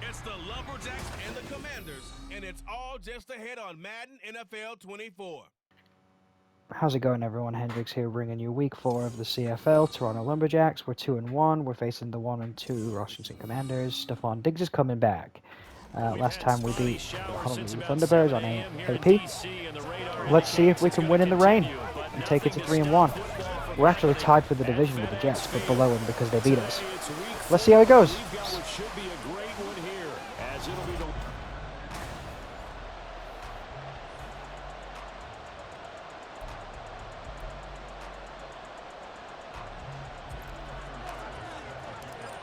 It's the Lumberjacks and the Commanders, and it's all just ahead on Madden NFL 24. How's it going, everyone? Hendricks here, bringing you Week 4 of the CFL. Toronto Lumberjacks. We're 2-1. We're facing the 1-2 Washington Commanders. Stefan Diggs is coming back. Last time we beat the Honolulu Thunderbirds on AP. Let's see if we can win in the rain and take it to 3-1. We're actually tied for the division with the Jets, but below them because they beat us. Let's see how it goes.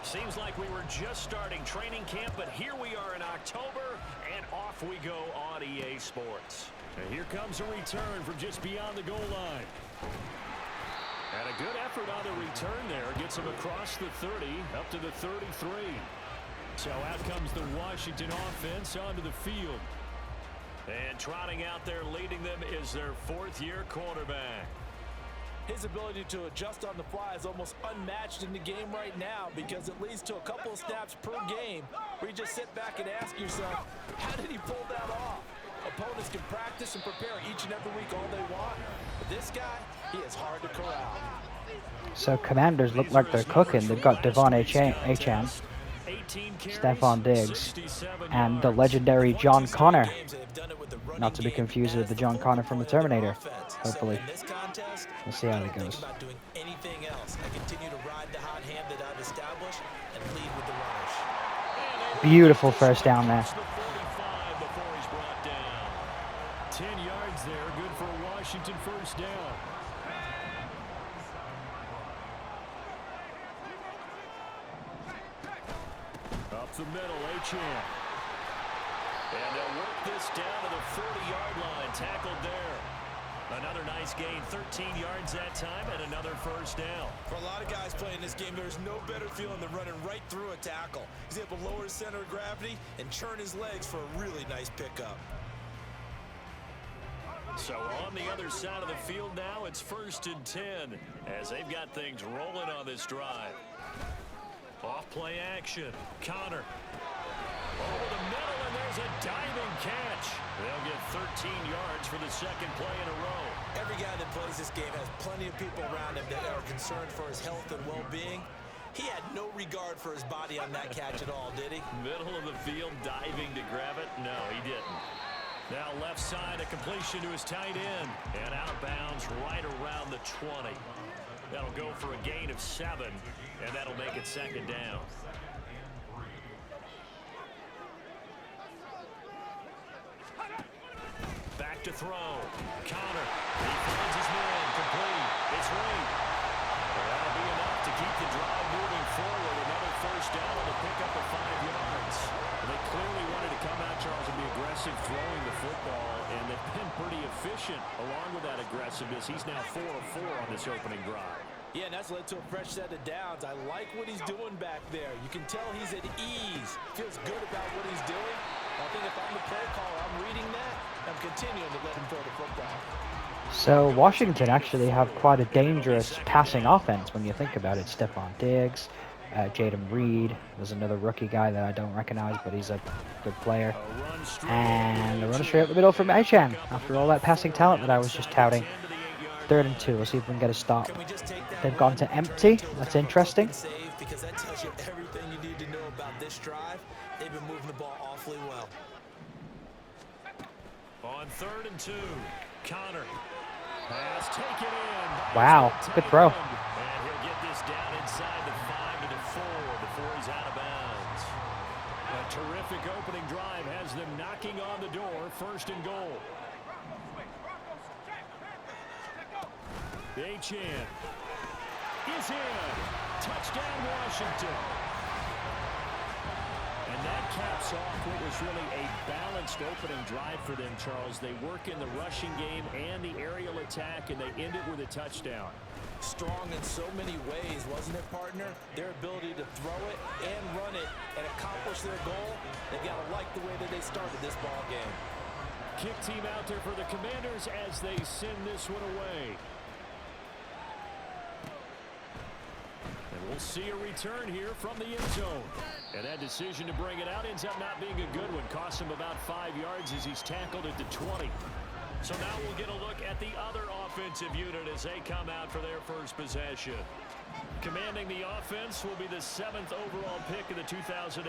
Seems like we were just starting training camp, but here we are in October, and off we go on EA Sports. And here comes a return from just beyond the goal line. And a good effort on the return there. Gets him across the 30, up to the 33. So out comes the Washington offense onto the field. And trotting out there leading them is their fourth-year quarterback. His ability to adjust on the fly is almost unmatched in the game right now because it leads to a couple of snaps per game where you just sit back and ask yourself, how did he pull that off? Opponents can practice and prepare each and every week all they want, but this guy, he is hard to corral. So Commanders look like they're cooking. They've got Devon Achane, Stefan Diggs, and the legendary John Connor. Not to be confused with the John Connor from the Terminator, hopefully. Let's see how it goes. Beautiful first down there. 10 yards there, good for a Washington first down. Up the middle, Achane. And they'll work this down to the 40-yard line, tackled there. Another nice gain, 13 yards that time, and another first down. For a lot of guys playing this game, there's no better feeling than running right through a tackle. He's able to lower his center of gravity and churn his legs for a really nice pickup. So on the other side of the field now, it's 1st and 10 as they've got things rolling on this drive. Off play action, Connor. Over the middle, and there's a diving catch. They'll get 13 yards for the second play in a row. Every guy that plays this game has plenty of people around him that are concerned for his health and well-being. He had no regard for his body on that catch at all, did he? Middle of the field, diving to grab it. No, he didn't. Now left side, a completion to his tight end. And out of bounds right around the 20. That'll go for a gain of 7, and that'll make it second down. Back to throw. Connor. He finds his man. Complete. It's Reed. That'll be enough to keep the drive moving forward. Another first down on the pickup of 5 yards. They clearly wanted to come out, Charles, and be aggressive throwing the football, and they've been pretty efficient along with that aggressiveness. He's now 4 of 4 on this opening drive. Yeah, and that's led to a fresh set of downs. I like what he's doing back there. You can tell he's at ease. Feels good about what he's doing. I think if I'm the play caller, I'm reading that. I'm continuing to let him throw the football. So Washington actually have quite a dangerous passing offense when you think about it. Stefan Diggs, Jaden Reed. There's another rookie guy that I don't recognize, but he's a good player. And a run straight up the middle from Achane after all that passing talent that I was just touting. 3rd and 2. We'll see if we can get a stop. They've gone to empty. That's interesting. Because that tells you everything you need to know about this drive. They've been moving the ball awfully well. On 3rd and 2, Connor. Pass taken in. Wow, good throw. And he'll get this down inside the 5 to the 4 before he's out of bounds. A terrific opening drive has them knocking on the door. 1st and goal. Achane is in. Touchdown, Washington. And that caps off what was really a balanced opening drive for them, Charles. They work in the rushing game and the aerial attack, and they end it with a touchdown. Strong in so many ways, wasn't it, partner? Their ability to throw it and run it and accomplish their goal, they've got to like the way that they started this ball game. Kick team out there for the Commanders as they send this one away. And we'll see a return here from the end zone. And that decision to bring it out ends up not being a good one. Costs him about 5 yards as he's tackled at the 20. So now we'll get a look at the other offensive unit as they come out for their first possession. Commanding the offense will be the 7th overall pick of the 2018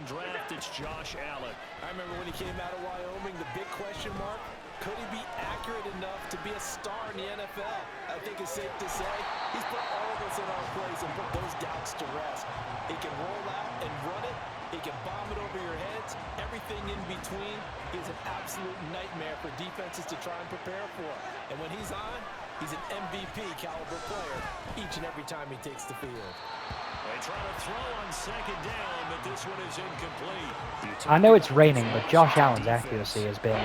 draft. It's Josh Allen. I remember when he came out of Wyoming, the big question mark, could he be accurate enough to be a star in the NFL? I think it's safe to say he's put all of us in our place and put those doubts to rest. He can roll out and run it. He can bomb it over your heads. Everything in between is an absolute nightmare for defenses to try and prepare for. And when he's on, he's an MVP caliber player each and every time he takes the field. They try to throw on second down, but this one is incomplete. I know it's raining, but Josh Allen's accuracy has been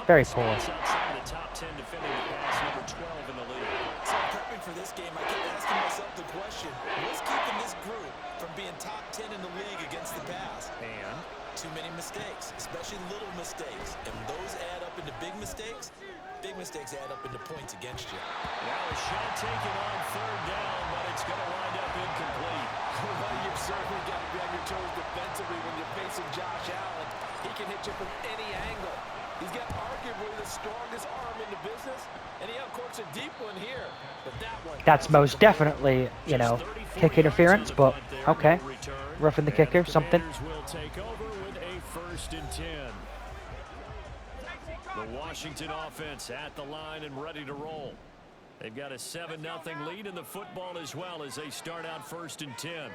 very poor. Outside the top 10 defending the pass, number 12 in the league. So prepping for this game, I kept asking myself the question, what's keeping this group from being top 10 in the league against the pass? And too many mistakes, especially little mistakes. And those add up into big mistakes. Big mistakes add up into points against you. now a shot taken on third down, but it's going to wind up incomplete. Well, you've certainly got to be on your toes defensively when you're facing Josh Allen. He can hit you from any angle. He's got arguably the strongest arm in the business, and he uncorks a deep one here. But that one, That's most definitely, you know, kick interference, but okay. Roughing the kicker, something. Will take over with a 1st and 10. The Washington offense at the line and ready to roll. They've got a 7-0 lead in the football as well as they start out 1st and 10.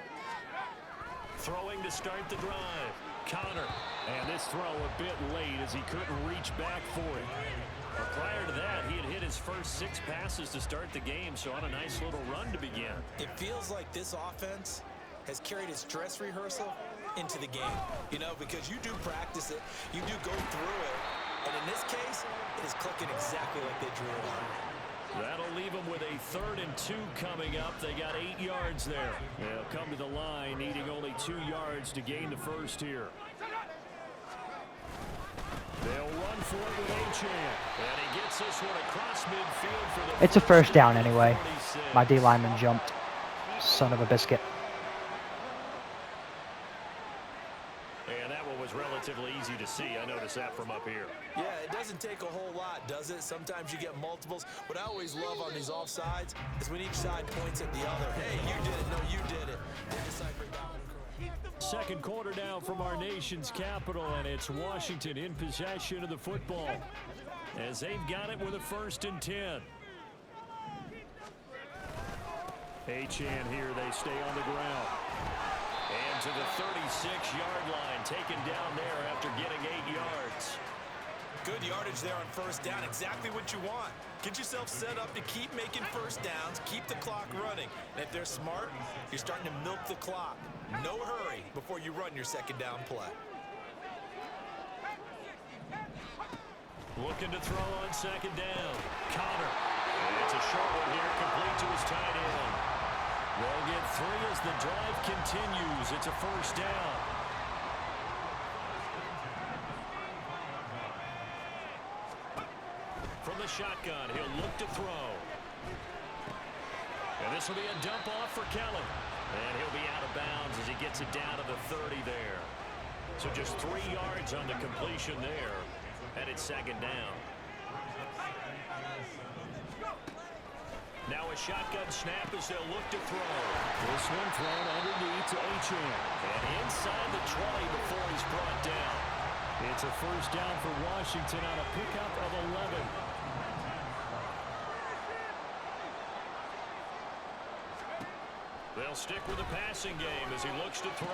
Throwing to start the drive. Connor. And this throw a bit late as he couldn't reach back for it. But prior to that, he had hit his first 6 passes to start the game, so on a nice little run to begin. it feels like this offense has carried its dress rehearsal into the game. You know, because you do practice it, you do go through it, and in this case, it is clicking exactly like they drew it on. That'll leave them with a 3rd and 2 coming up. They got 8 yards there. They'll come to the line needing only 2 yards to gain the first here. They'll run for it with A-Chan. And he gets this one across midfield for the It's a first down anyway. My D lineman jumped. Son of a biscuit. And that one was relatively easy to see. I noticed that from up here. Yeah, it doesn't take a whole lot, does it? Sometimes you get multiples. What I always love on these offsides is when each side points at the other. Hey, you did it. No, you did it. They decipher that one correct. Second quarter now from our nation's capital, and it's Washington in possession of the football as they've got it with a 1st and 10. H-Chan here, they stay on the ground. And to the 36-yard line, taken down there after getting 8 yards. Good yardage there on first down. Exactly what you want. Get yourself set up to keep making first downs, keep the clock running. And if they're smart, you're starting to milk the clock. No hurry before you run your second down play. Looking to throw on second down. Connor. And it's a short one here, complete to his tight end. They'll get 3 as the drive continues. It's a first down. From the shotgun, he'll look to throw. And this will be a dump off for Kelly. And he'll be out of bounds as he gets it down to the 30 there. So just 3 yards on the completion there. And it's second down. Now a shotgun snap as they'll look to throw. This one thrown underneath to A-Chan. And inside the 20 before he's brought down. It's a first down for Washington on a pickup of 11. They'll stick with the passing game as he looks to throw.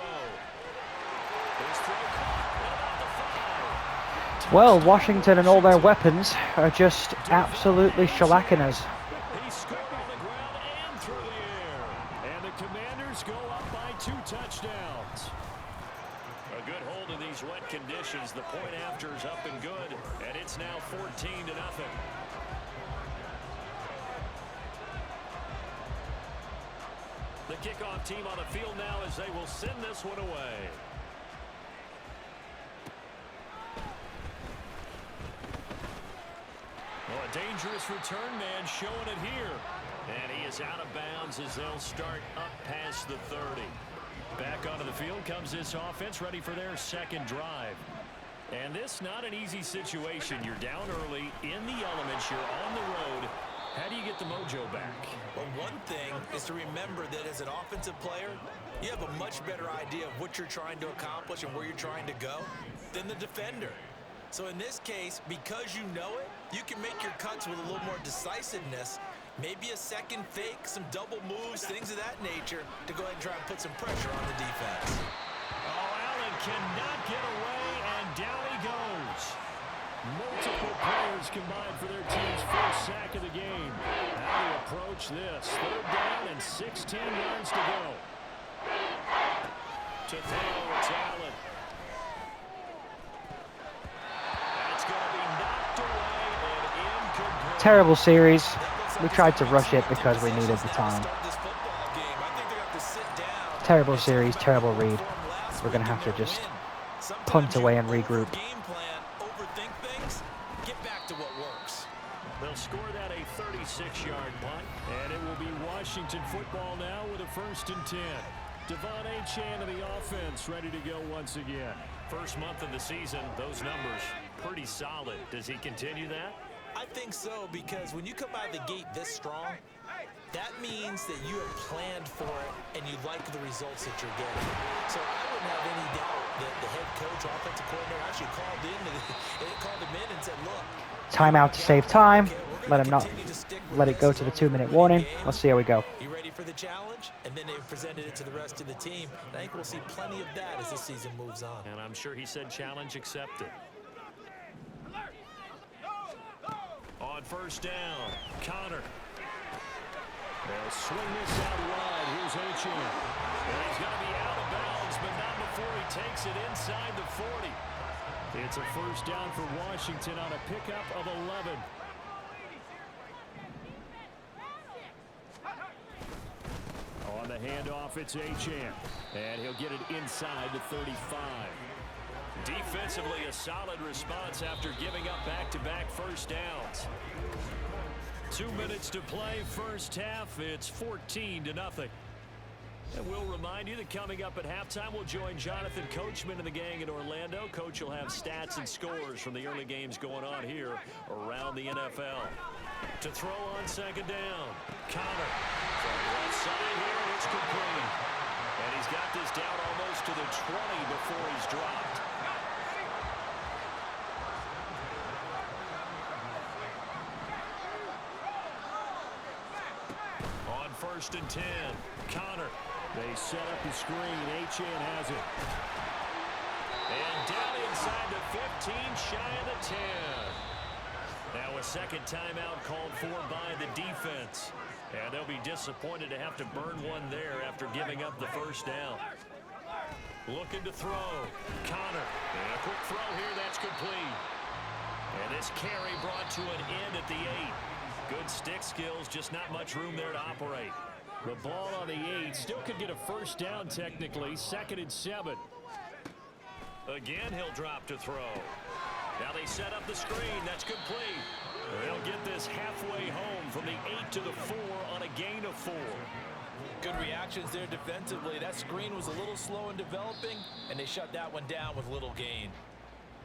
His throw caught. What about the 5? Well, Washington and all their weapons are just absolutely shellacking us. He scored on the ground and through the air. And the Commanders go up by 2 touchdowns. A good hold in these wet conditions. The point after is up and good. And it's now 14-0. The kickoff team on the field now as they will send this one away. Well, a dangerous return man showing it here. And he is out of bounds as they'll start up past the 30. Back onto the field comes this offense, ready for their second drive. And this not an easy situation. You're down early in the elements. You're on the road. How do you get the mojo back? Well, one thing is to remember that as an offensive player, you have a much better idea of what you're trying to accomplish and where you're trying to go than the defender. So in this case, because you know it, you can make your cuts with a little more decisiveness, maybe a second fake, some double moves, things of that nature, to go ahead and try and put some pressure on the defense. Oh, Allen cannot get away, and down he goes. Multiple players combined for their team's first sack of the game. How do you approach this? 3rd down and 16 yards to go. To throw, it's Allen. That's going to be knocked away and incomplete. Terrible series. We tried to rush it because we needed the time. Terrible series, terrible read. We're going to have to just punt away and regroup. They'll score that a 36-yard punt, and it will be Washington football now with a 1st and 10. Devon Achane of the offense ready to go once again. First month of the season, those numbers pretty solid. Does he continue that? I think so, because when you come out of the gate this strong, that means that you have planned for it and you like the results that you're getting. So I wouldn't have any doubt that the head coach, offensive coordinator actually called him in and said, look, Timeout to save time. Let him not let it go to the 2-minute warning. Let's see how we go. You ready for the challenge? And then they presented it to the rest of the team. And I think we'll see plenty of that as the season moves on. And I'm sure he said challenge accepted. On 1st down, Connor. They'll swing this out wide. Here's Achane. And he's going to be out of bounds, but not before he takes it inside the 40. It's a 1st down for Washington on a pickup of 11. On the handoff, it's Achane. And he'll get it inside the 35. Defensively, a solid response after giving up back-to-back 1st downs. 2 minutes to play, first half. It's 14-0. And we'll remind you that coming up at halftime, we'll join Jonathan Coachman and the gang in Orlando. Coach will have stats and scores from the early games going on here around the NFL. To throw on 2nd down, Connor from the left side here, and it's complete. And he's got this down almost to the 20 before he's dropped. On 1st and 10, Connor. They set up the screen. Achane has it. And down inside the 15, shy of the 10. Now a second timeout called for by the defense. And they'll be disappointed to have to burn one there after giving up the 1st down. Looking to throw. Connor. And a quick throw here. That's complete. And this carry brought to an end at the 8. Good stick skills, just not much room there to operate. The ball on the 8 still could get a 1st down technically. 2nd and 7. Again, he'll drop to throw. Now they set up the screen. That's complete. They'll get this halfway home from the 8 to the 4 on a gain of 4. Good reactions there defensively. That screen was a little slow in developing, and they shut that one down with little gain.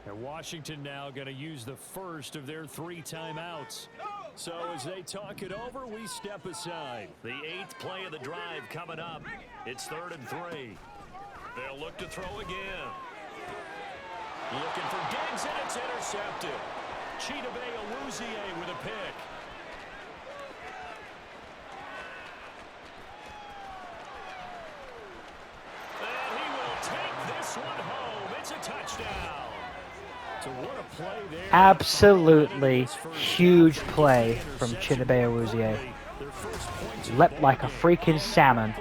And Washington now going to use the first of their 3 timeouts. So as they talk it over, we step aside. The 8th play of the drive coming up. It's 3rd and 3. They'll look to throw again. Looking for Diggs, and it's intercepted. Chidobe with a pick. And he will take this one home. It's a touchdown. So what a play there. Absolutely huge play from Chidobe Awuzie. Leapt like a freaking salmon,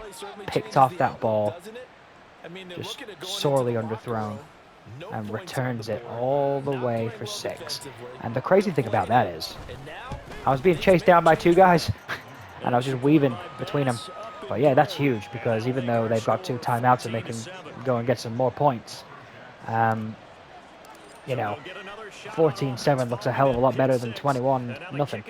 picked off that ball, just sorely underthrown, and returns it all the way for 6. And the crazy thing about that is, I was being chased down by 2 guys, and I was just weaving between them. But yeah, that's huge, because even though they've got 2 timeouts and they can go and get some more points, you know, 14-7 looks a hell of a lot better than 21-0.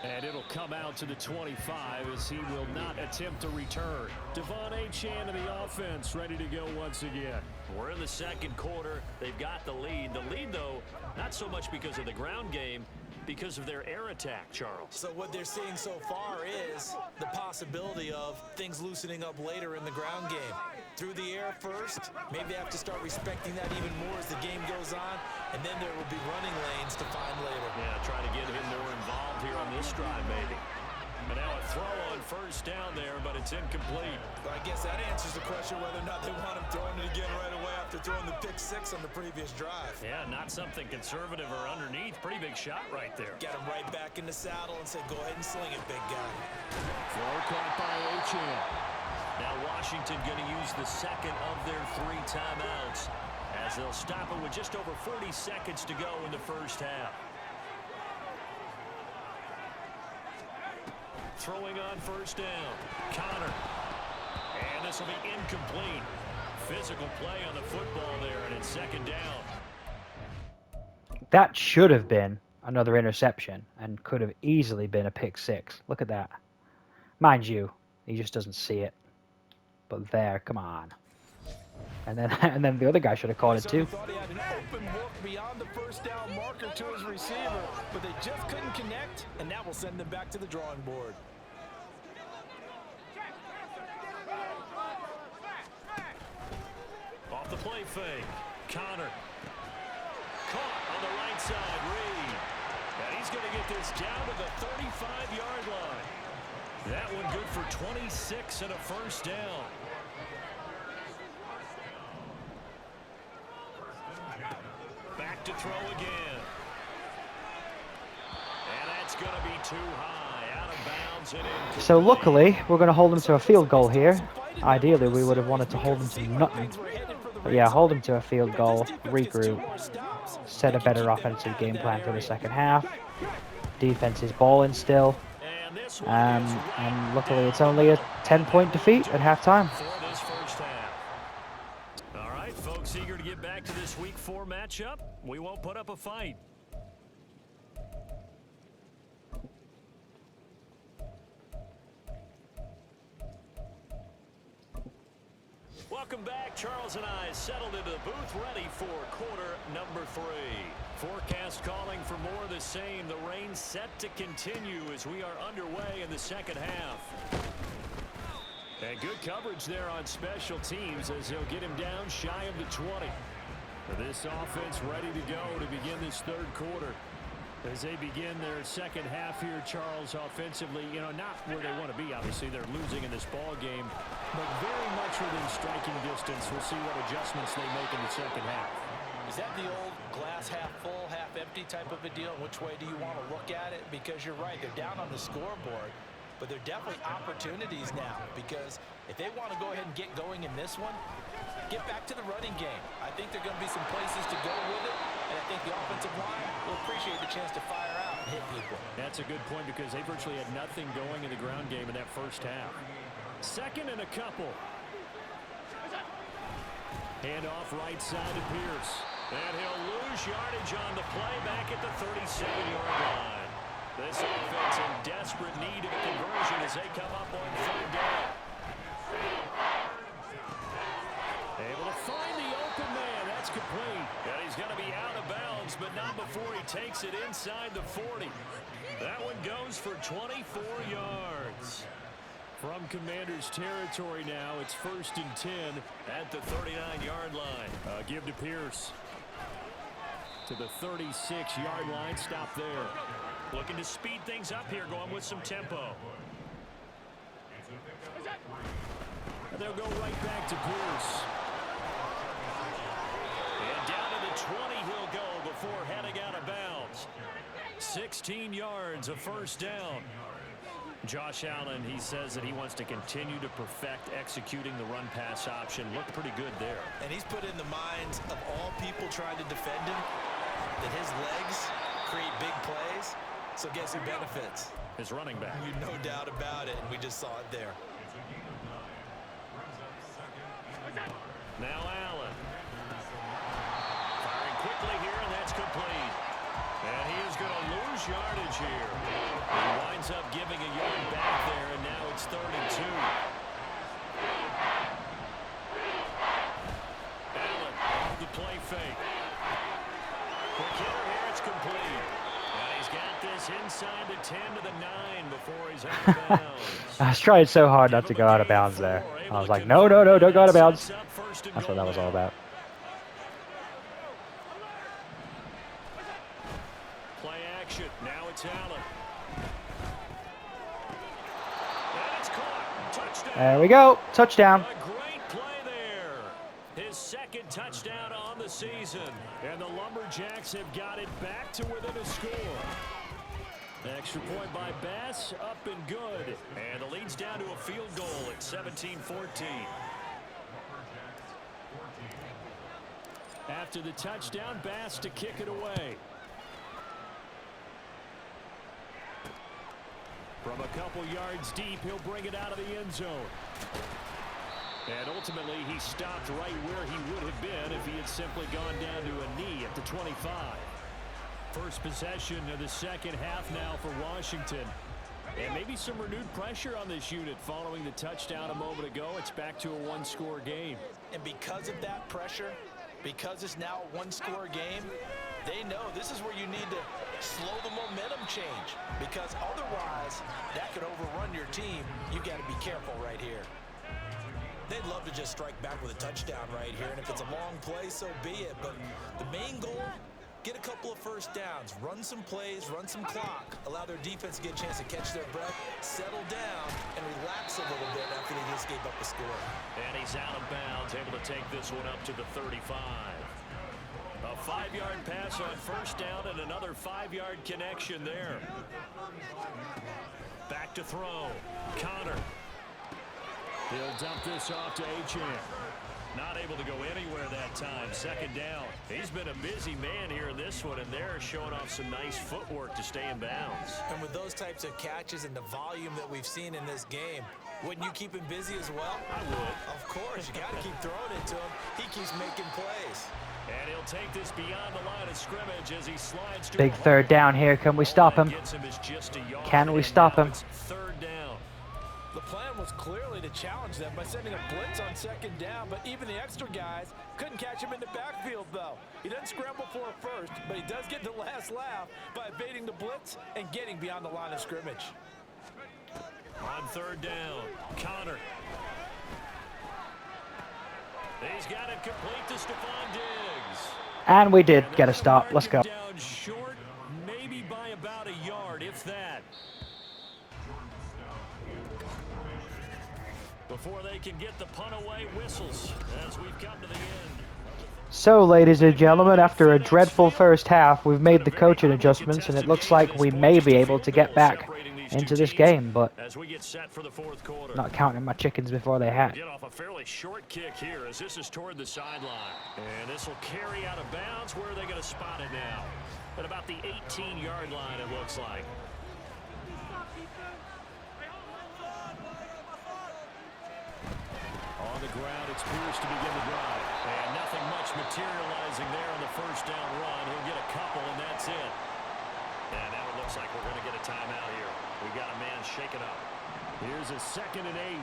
And it'll come out to the 25 as he will not attempt to return. Devon Achane in the offense, ready to go once again. We're in the second quarter. They've got the lead. The lead, though, not so much because of the ground game, because of their air attack, Charles. So what they're seeing so far is the possibility of things loosening up later in the ground game. Through the air first, maybe they have to start respecting that even more as the game goes on, and then there will be running lanes to find later. Yeah, try to get him more involved here on this drive, maybe. And now a throw on first down there, but it's incomplete. Well, I guess that answers the question whether or not they want him throwing it again right away after throwing the pick 6 on the previous drive. Yeah, not something conservative or underneath. Pretty big shot right there. Get him right back in the saddle and say, go ahead and sling it, big guy. Throw caught by Achane. Now Washington going to use the second of their 3 timeouts as they'll stop it with just over 40 seconds to go in the first half. Throwing on first down. Connor. And this will be incomplete. Physical play on the football there, and it's second down. That should have been another interception and could have easily been a pick 6. Look at that. Mind you, he just doesn't see it. But there, come on. And then the other guy should have caught it too. Thought he had an open look beyond the first down marker to his receiver, but they just couldn't connect, and that will send them back to the drawing board. Off the play fake. Connor. Caught on the right side. Reed. And he's going to get this down to the 35-yard line. That one good for 26 and a first down. Back to throw again. And that's going to be too high. Out of bounds and in. So luckily, we're going to hold them to a field goal here. Ideally, we would have wanted to hold them to nothing. But yeah, hold them to a field goal, regroup, set a better offensive game plan for the second half. Defense is balling still. And luckily, it's only a 10-point defeat at halftime. All right, folks, eager to get back to this Week 4 matchup. We won't put up a fight. Welcome back. Charles and I settled into the booth, ready for quarter number 3. Forecast calling for more of the same. The rain set to continue as we are underway in the second half. And good coverage there on special teams as they'll get him down shy of the 20. This offense ready to go to begin this third quarter. As they begin their second half here, Charles, offensively, not where they want to be. Obviously, they're losing in this ball game, but very much within striking distance. We'll see what adjustments they make in the second half. Is that the old glass half full, half empty type of a deal? Which way do you want to look at it? Because you're right, they're down on the scoreboard, but they're definitely opportunities now, because if they want to go ahead and get going in this one, get back to the running game. I think there are going to be some places to go with it, and I think the offensive line will appreciate the chance to fire out and hit people. That's a good point because they virtually had nothing going in the ground game in that first half. Second and a couple. Hand off right side to Pierce. And he'll lose yardage on the play back at the 37-yard line. This offense in desperate need of a conversion as they come up on third down. Able to find the open man. That's complete. And he's going to be out of bounds, but not before he takes it inside the 40. That one goes for 24 yards. From Commanders territory now, it's 1st and 10 at the 39-yard line. Give to Pierce. To the 36-yard line. Stop there. Looking to speed things up here, going with some tempo. And they'll go right back to Pierce. And down to the 20 he'll go before heading out of bounds. 16 yards, a first down. Josh Allen, he says that he wants to continue to perfect executing the run-pass option. Looked pretty good there. And he's put in the minds of all people trying to defend him that his legs create big plays. So guess who benefits? His running back. No doubt about it, and we just saw it there. Now Allen. Firing quickly here, and that's complete. And he is going to lose much yardage here. He winds up giving a yard back there, and now it's 3rd and 2. Allen, the play fake. Quick hitter here, it's complete. And he's got this inside the 10 to the 9 before he's out of bounds. I was trying so hard not to go out of bounds there. I was like, no, don't go out of bounds. That's what that was all about. Play action. Now it's Allen. And it's caught. Touchdown. There we go. Touchdown. A great play there. His 2nd touchdown on the season. And the Lumberjacks have got it back to within a score. Extra point by Bass, up and good. And the lead's down to a field goal at 17-14. After the touchdown, Bass to kick it away. From a couple yards deep, he'll bring it out of the end zone. And ultimately, he stopped right where he would have been if he had simply gone down to a knee at the 25. First possession of the 2nd half now for Washington. And maybe some renewed pressure on this unit following the touchdown a moment ago. It's back to a 1-score game. And because of that pressure, because it's now a 1-score game, they know this is where you need to slow the momentum change, because otherwise that could overrun your team. You got to be careful right here. They'd love to just strike back with a touchdown right here, and if it's a long play, so be it. But the main goal, get a couple of first downs, run some plays, run some clock, allow their defense to get a chance to catch their breath, settle down, and relax a little bit after they just gave up the score. And he's out of bounds, able to take this one up to the 35. A 5-yard pass on first down and another 5-yard connection there. Back to throw. Connor. He'll dump this off to Achane. Not able to go anywhere that time. 2nd down. He's been a busy man here in this one, and they're showing off some nice footwork to stay in bounds. And with those types of catches and the volume that we've seen in this game, wouldn't you keep him busy as well? I would. Of course, you got to keep throwing it to him. He keeps making plays. And he'll take this beyond the line of scrimmage as he slides to Big 3rd down here. Can we stop him? Can we stop him? 3rd down. The plan was clearly to challenge them by sending a blitz on 2nd down, but even the extra guys couldn't catch him in the backfield, though. He doesn't scramble for a first, but he does get the last laugh by evading the blitz and getting beyond the line of scrimmage. On 3rd down, Connor. He's got it complete to Stephon Diggs. And we did get a stop. Let's go. Down short, maybe by about a yard, if that. Before they can get the punt away, whistles as we've come to the end. So, ladies and gentlemen, after a dreadful first half, we've made the coaching adjustments, and it looks like we may be able to get back into this game, but not counting my chickens before they hatch. Get off a fairly short kick here as this is toward the sideline. And this will carry out of bounds. Where are they going to spot it now? At about the 18-yard line, it looks like. On the ground, it's Pierce to begin the drive. And nothing much materializing there on the first down run. He'll get a couple, and that's it. And now it looks like we're going to get a timeout here. We got a man shaken up. Here's a 2nd and 8.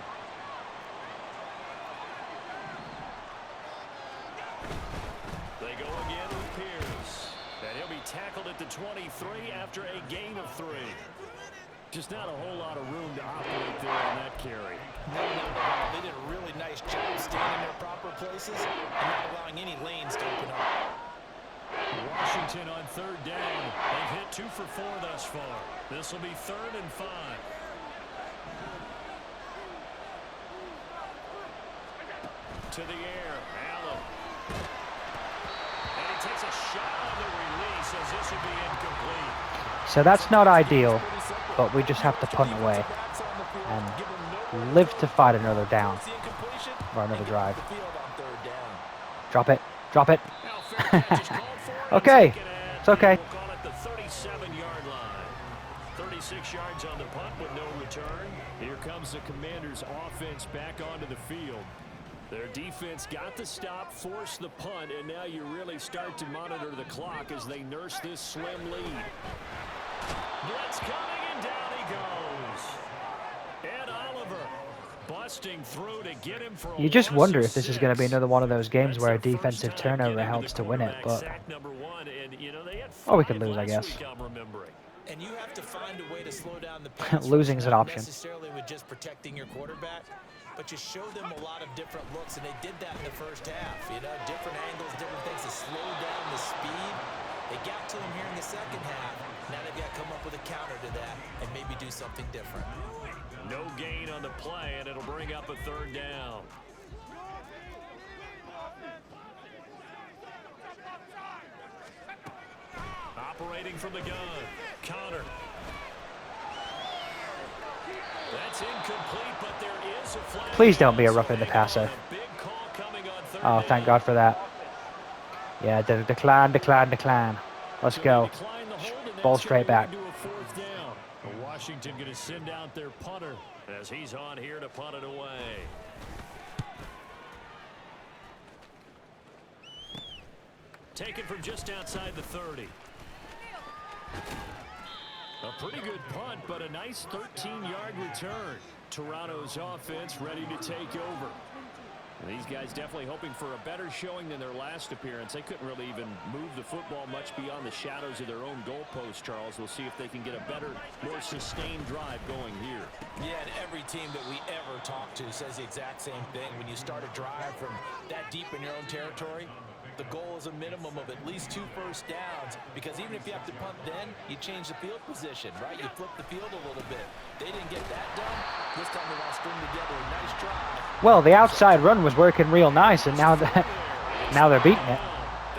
They go again with Pierce. And he'll be tackled at the 23 after a gain of 3. Just not a whole lot of room to operate there on that carry. No. They did a really nice job staying in their proper places and not allowing any lanes to open up. Washington on 3rd down. They've hit 2 for 4 thus far. This will be 3rd and 5. To the air, Allen. And he takes a shot on the release as this will be incomplete. So that's not ideal, but we just have to punt away and live to fight another down or another drive. Drop it. Drop it. Okay. It's okay. 37-yard line. 36 yards on the punt with no return. Here comes the Commanders' offense back onto the field. Their defense got the stop, forced the punt, and now you really start to monitor the clock as they nurse this slim lead. Blitz coming, and down he goes. Ed Oliver busting through to get him for a You just loss wonder of if this is going to be 6. another one of those games That's where a their first defensive time turnover getting helps the to win it, quarterback but sack number 1, and you know they had 5 or we could lose, I last guess. week, I'm remembering. And you have to find a way to slow down the pass. Losing is an not option. necessarily with just protecting your quarterback, but you show them a lot of different looks, and they did that in the first half. You know, different angles, different things to slow down the speed. They got to him here in the second half. Now they've got to come up with a counter to that and maybe do something different. No gain on the play, and it'll bring up a 3rd down. Operating from the gun. Connor. That's incomplete, but there is a flag. Please don't be a roughing the passer. Big call coming on 3rd Oh, thank God for that. Yeah, decline. Let's go. Ball straight back. Washington going to send out their punter as he's on here to punt it away. Taken from just outside the 30. A pretty good punt, but a nice 13-yard return. Toronto's offense ready to take over. These guys definitely hoping for a better showing than their last appearance. They couldn't really even move the football much beyond the shadows of their own goalpost, Charles. We'll see if they can get a better, more sustained drive going here. Yeah, and every team that we ever talk to says the exact same thing. When you start a drive from that deep in your own territory, the goal is a minimum of at least 2 first downs, because even if you have to punt then, you change the field position, right? You flip the field a little bit. They didn't get that done. This time they want to string together a nice drive. Well, the outside run was working real nice, and now they're beating it.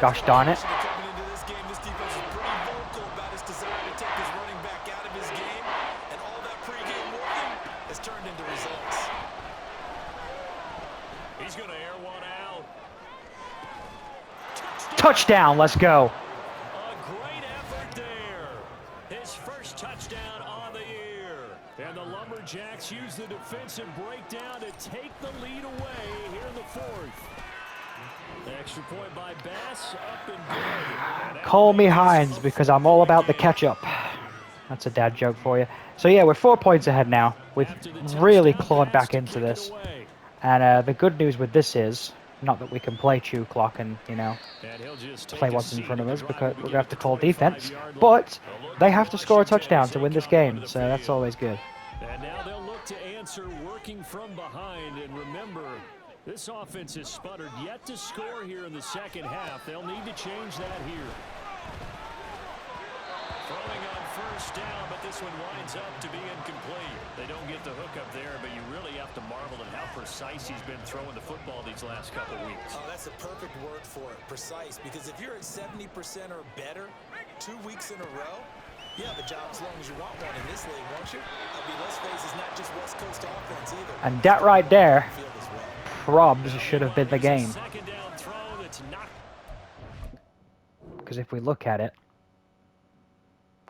Gosh darn it. Coming into this game, this defense is pretty vocal about its desire to take his running back out of his game, and all that pregame working has turned into results. He's going to air one out. Touchdown, let's go. A great effort there. His first touchdown on the year. And the Lumberjacks use the defensive breakdown to take the lead away here in the 4th. The extra point by Bass, up and good. Call me Hines because I'm all about the ketchup. That's a dad joke for you. So yeah, we're 4 points ahead now. We've really clawed back into this. And the good news with this is, not that we can play chew clock and, you know, play what's in front of us, because we're going to have to call defense, but they have to score a touchdown to win this game, so that's always good. And now they'll look to answer working from behind. And remember, this offense has sputtered yet to score here in the second half. They'll need to change that here. Throwing on first down, but this one winds up to be incomplete. They don't get the hook up there, but you really have to marvel at how precise he's been throwing the football these last couple weeks. Oh, that's the perfect word for it, precise, because if you're at 70% or better 2 weeks in a row, you have a job as long as you want one in this league, won't you? I mean, let's face it, it's not just West Coast offense either. And that right there, probs should have been the game. Because if we look at it,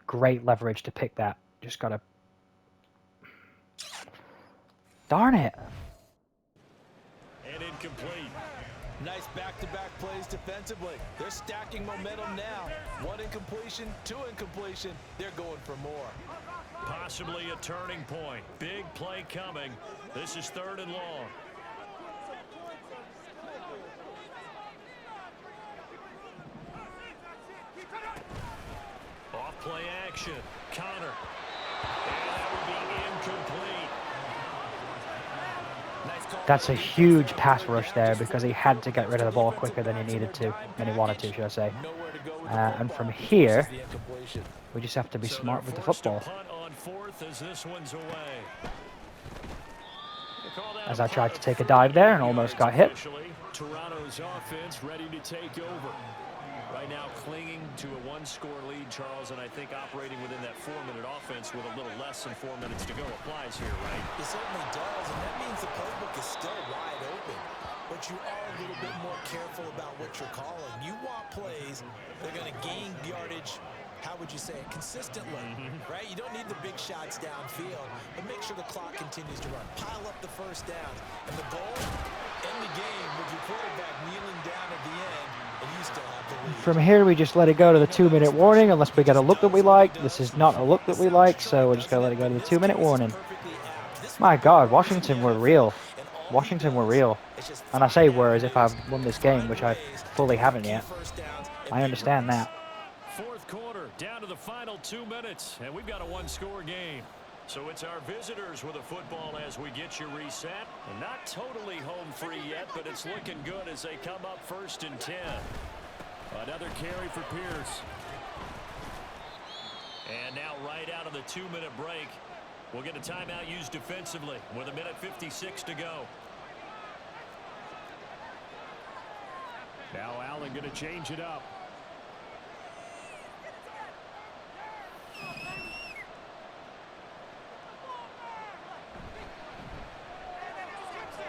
great leverage to pick that. Just gotta... Darn it. And incomplete. Nice back-to-back plays defensively. They're stacking momentum now. 1 incompletion, 2 incompletion. They're going for more. Possibly a turning point. Big play coming. This is 3rd and long. Off play action. Connor. And that would be incomplete. That's a huge pass rush there because he had to get rid of the ball quicker than he needed to, than he wanted to, should I say. And from here, we just have to be smart with the football. As I tried to take a dive there and almost got hit. Toronto's offense ready to take over. Right now clinging to a 1-score lead, Charles, and I think operating within that 4-minute offense with a little less than 4 minutes to go applies here, right? It certainly does, and that means the playbook is still wide open. But you are a little bit more careful about what you're calling. You want plays that are going to gain yardage, how would you say it, consistently, right? You don't need the big shots downfield, but make sure the clock continues to run. Pile up the first downs, and the goal, end the game with your quarterback kneeling down at the end, and you still have the lead. From here, we just let it go to the 2-minute warning unless we get a look that we like. This is not a look that we like, so we're just going to let it go to the 2-minute warning. My God, Washington were real. Washington were real. And I say were as if I've won this game, which I fully haven't yet. I understand that. Fourth quarter, down to the final 2 minutes, and we've got a one-score game. So it's our visitors with a football as we get you reset. And not totally home free yet, but it's looking good as they come up 1st and 10. Another carry for Pierce. And now right out of the 2-minute break, we'll get a timeout used defensively with 1:56 to go. Now Allen going to change it up.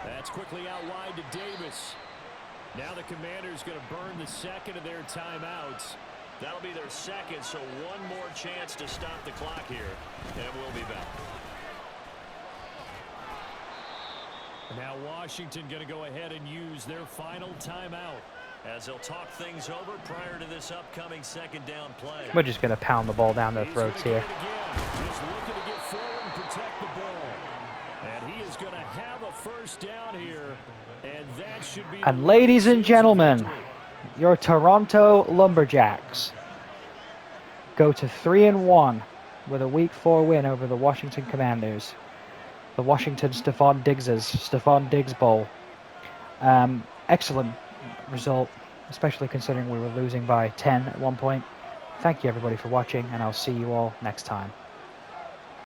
That's quickly out wide to Davis. Now the Commanders going to burn the second of their timeouts. That'll be their second, so one more chance to stop the clock here, and we'll be back. Now Washington going to go ahead and use their final timeout as they'll talk things over prior to this upcoming second down play. We're just going to pound the ball down their throats here. Just looking to get forward and protect the ball. And he is going to have a first down here, and that should be. And ladies and gentlemen, your Toronto Lumberjacks go to 3-1 with a Week 4 win over the Washington Commanders. The Washington Stephon Diggs Bowl. Excellent result, especially considering we were losing by 10 at one point. Thank you everybody for watching, and I'll see you all next time.